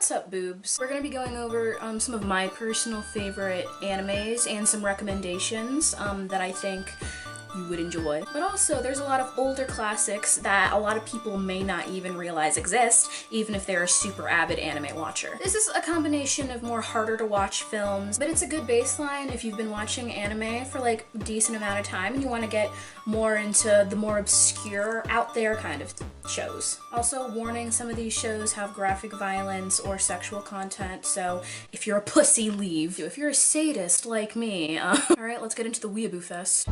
What's up, boobs? We're gonna be going over some of my personal favorite animes and some recommendations that I think you would enjoy. But also, there's a lot of older classics that a lot of people may not even realize exist, even if they're a super avid anime watcher. This is a combination of more harder to watch films, but it's a good baseline if you've been watching anime for like a decent amount of time and you want to get more into the more obscure, out there kind of shows. Also, warning, some of these shows have graphic violence or sexual content, so if you're a pussy, leave. If you're a sadist like me, alright, let's get into the weeaboo fest.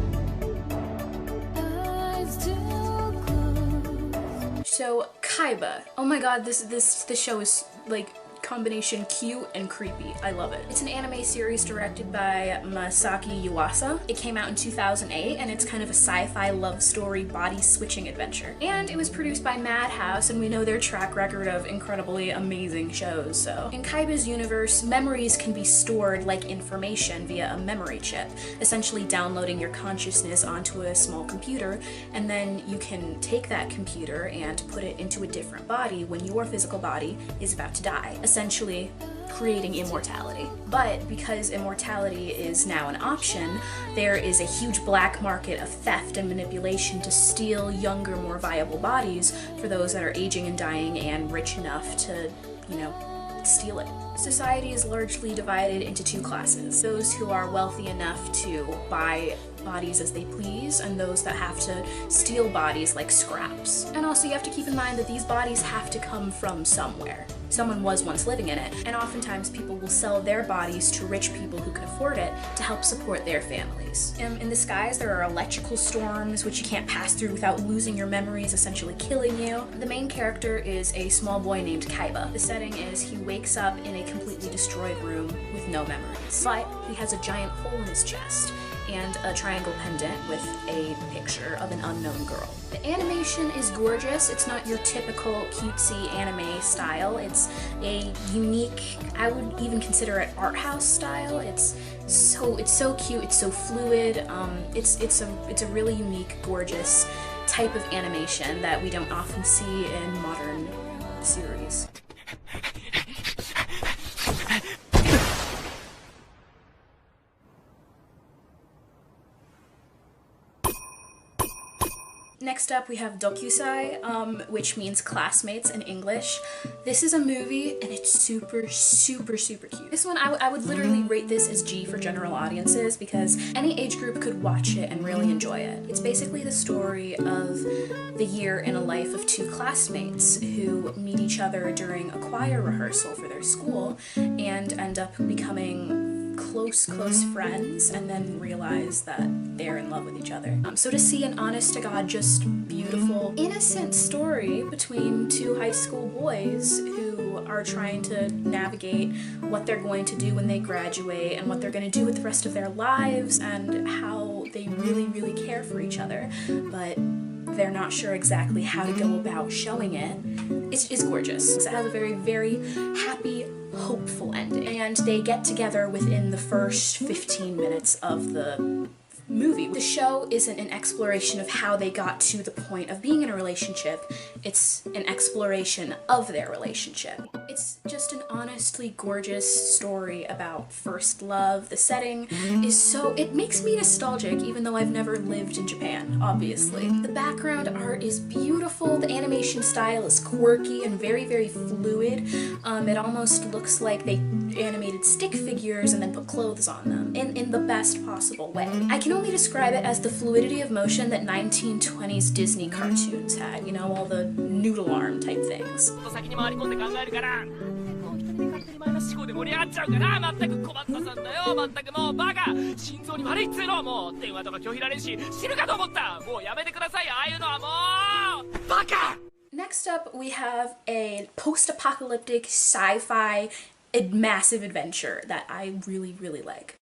So, Kaiba. Oh my god, this show is like combination cute and creepy. I love it. It's an anime series directed by Masaki Yuasa. It came out in 2008 and it's kind of a sci-fi love story body switching adventure. And it was produced by Madhouse, and we know their track record of incredibly amazing shows. So in Kaiba's universe, memories can be stored like information via a memory chip, essentially downloading your consciousness onto a small computer, and then you can take that computer and put it into a different body when your physical body is about to die, essentially creating immortality. But because immortality is now an option, there is a huge black market of theft and manipulation to steal younger, more viable bodies for those that are aging and dying and rich enough to, you know, steal it. Society is largely divided into two classes: those who are wealthy enough to buy bodies as they please, and those that have to steal bodies like scraps. And also you have to keep in mind that these bodies have to come from somewhere. Someone was once living in it, and oftentimes people will sell their bodies to rich people who can afford it to help support their families. In the skies there are electrical storms which you can't pass through without losing your memories, essentially killing you. The main character is a small boy named Kaiba. The setting is he wakes up in a completely destroyed room with no memories, but he has a giant hole in his chest and a triangle pendant with a picture of an unknown girl. The animation is gorgeous. It's not your typical cutesy anime style. It's a unique, I would even consider it art house style. It's so cute, it's so fluid. It's a really unique, gorgeous type of animation that we don't often see in modern series. Next up we have Dokusai, which means classmates in English. This is a movie and it's super cute. This one, I would literally rate this as G for general audiences because any age group could watch it and really enjoy it. It's basically the story of the year in a life of two classmates who meet each other during a choir rehearsal for their school and end up becoming close friends, and then realize that they're in love with each other. So to see an honest-to-God, just beautiful, innocent story between two high school boys who are trying to navigate what they're going to do when they graduate and what they're going to do with the rest of their lives and how they really care for each other, but they're not sure exactly how to go about showing it. It's gorgeous. It has a very happy, hopeful ending, and they get together within the first 15 minutes of the movie. The show isn't an exploration of how they got to the point of being in a relationship, it's an exploration of their relationship. It's just an honestly gorgeous story about first love. The setting is it makes me nostalgic even though I've never lived in Japan, obviously. The background art is beautiful, the animation style is quirky and very fluid. It almost looks like they animated stick figures and then put clothes on them in the best possible way. I can only describe it as the fluidity of motion that 1920s Disney cartoons had, you know, all the noodle arm type things. Next up we have a post-apocalyptic sci-fi massive adventure that I really like.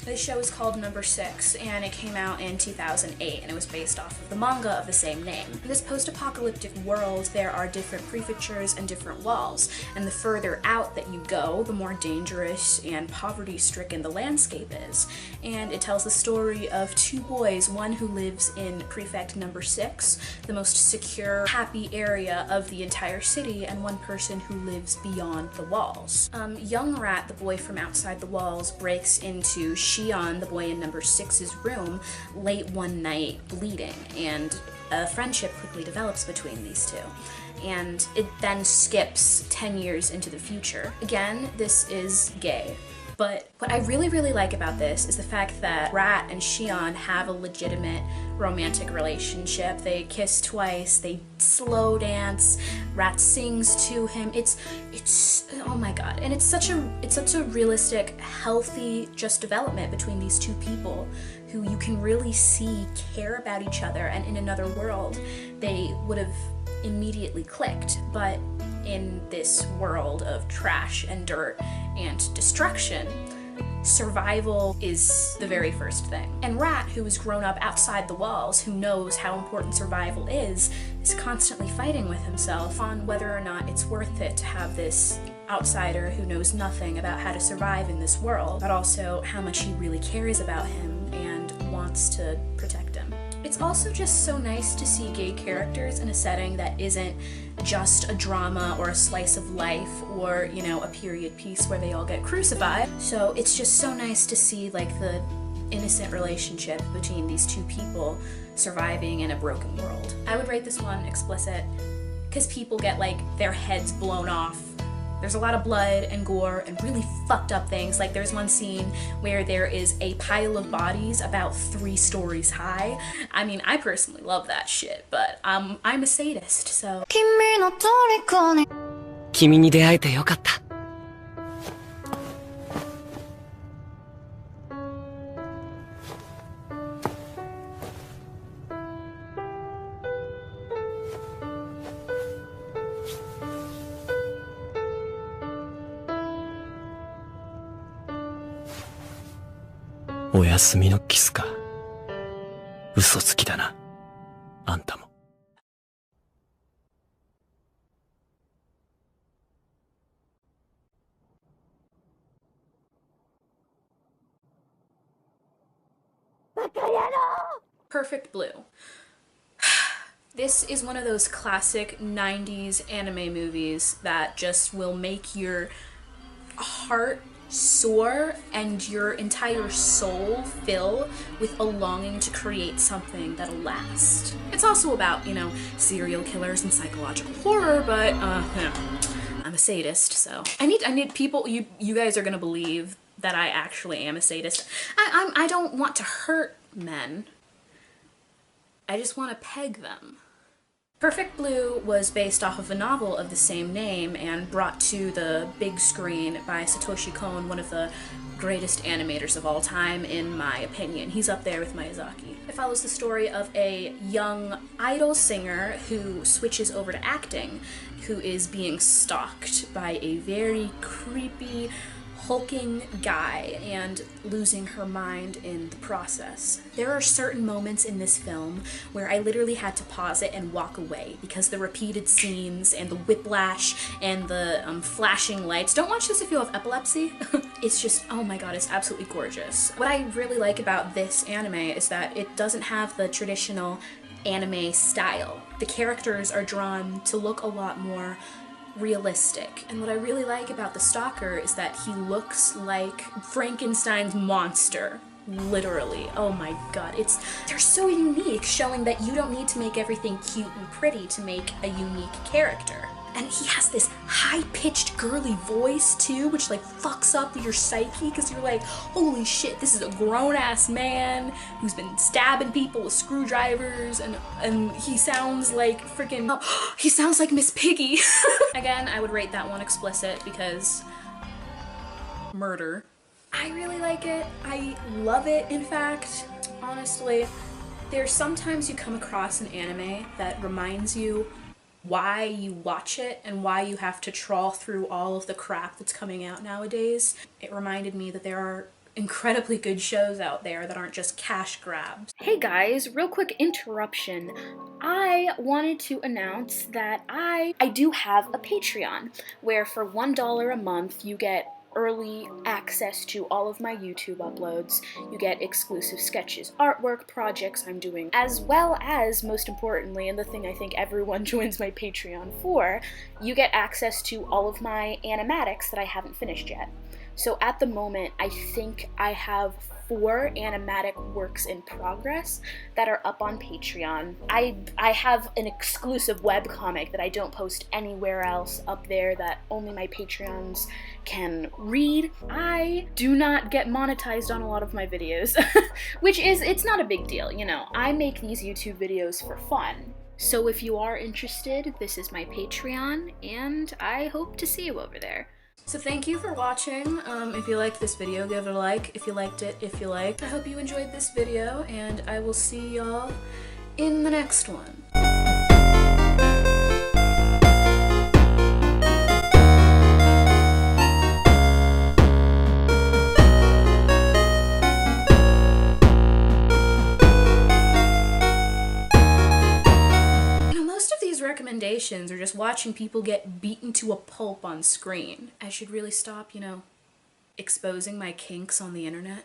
The show is called Number 6, and it came out in 2008, and it was based off of the manga of the same name. In this post-apocalyptic world, there are different prefectures and different walls, and the further out that you go, the more dangerous and poverty-stricken the landscape is. And it tells the story of two boys, one who lives in Prefect Number 6, the most secure, happy area of the entire city, and one person who lives beyond the walls. Young Rat, the boy from outside the walls, breaks into Shion, the boy in Number 6's room, late one night, bleeding, and a friendship quickly develops between these two. And it then skips 10 years into the future. Again, this is gay. But what I really like about this is the fact that Rat and Shion have a legitimate romantic relationship. They kiss twice, they slow dance, Rat sings to him. It's oh my god. And it's such a realistic, healthy just development between these two people who you can really see care about each other, and in another world they would have immediately clicked. But in this world of trash and dirt and destruction, survival is the very first thing. And Rat, who has grown up outside the walls, who knows how important survival is constantly fighting with himself on whether or not it's worth it to have this outsider who knows nothing about how to survive in this world, but also how much he really cares about him and wants to protect him. It's also just so nice to see gay characters in a setting that isn't just a drama or a slice of life or, you know, a period piece where they all get crucified. So it's just so nice to see like the innocent relationship between these two people surviving in a broken world. I would rate this one explicit because people get like their heads blown off. There's a lot of blood and gore and really fucked up things. Like there's one scene where there is a pile of bodies about 3 stories high. I mean, I personally love that shit, but I'm a sadist, so. 君に出会えてよかった。お休みのキスか。嘘つきだな、あんたも。Perfect Blue. This is one of those classic 90s anime movies that just will make your heart soar and your entire soul fill with a longing to create something that'll last. It's also about, you know, serial killers and psychological horror, but, you know, I'm a sadist, so. I need people, you guys are gonna believe that I actually am a sadist. I don't want to hurt men. I just want to peg them. Perfect Blue was based off of a novel of the same name and brought to the big screen by Satoshi Kon, one of the greatest animators of all time, in my opinion. He's up there with Miyazaki. It follows the story of a young idol singer who switches over to acting, who is being stalked by a very creepy, hulking guy and losing her mind in the process. There are certain moments in this film where I literally had to pause it and walk away because the repeated scenes and the whiplash and the flashing lights. Don't watch this if you have epilepsy. It's just, oh my god, it's absolutely gorgeous. What I really like about this anime is that it doesn't have the traditional anime style. The characters are drawn to look a lot more realistic. And what I really like about the stalker is that he looks like Frankenstein's monster. Literally. Oh my god. They're so unique, showing that you don't need to make everything cute and pretty to make a unique character. And he has this high-pitched girly voice too, which like fucks up your psyche because you're like, holy shit, this is a grown-ass man who's been stabbing people with screwdrivers, and he sounds like freaking, oh, he sounds like Miss Piggy. Again, I would rate that one explicit because murder. I really like it. I love it, in fact. Honestly, there's sometimes you come across an anime that reminds you why you watch it and why you have to trawl through all of the crap that's coming out nowadays. It reminded me that there are incredibly good shows out there that aren't just cash grabs. Hey guys, real quick interruption. I wanted to announce that I do have a Patreon where for $1 a month you get early access to all of my YouTube uploads, you get exclusive sketches, artwork, projects I'm doing, as well as, most importantly, and the thing I think everyone joins my Patreon for, you get access to all of my animatics that I haven't finished yet. So at the moment, I think I have 4 animatic works in progress that are up on Patreon. I have an exclusive webcomic that I don't post anywhere else up there that only my Patreons can read. I do not get monetized on a lot of my videos, which is, it's not a big deal, you know. I make these YouTube videos for fun. So if you are interested, this is my Patreon, and I hope to see you over there. So thank you for watching. If you liked this video, give it a like. If you liked it, if you liked. I hope you enjoyed this video, and I will see y'all in the next one. Recommendations or just watching people get beaten to a pulp on screen. I should really stop, you know, exposing my kinks on the internet.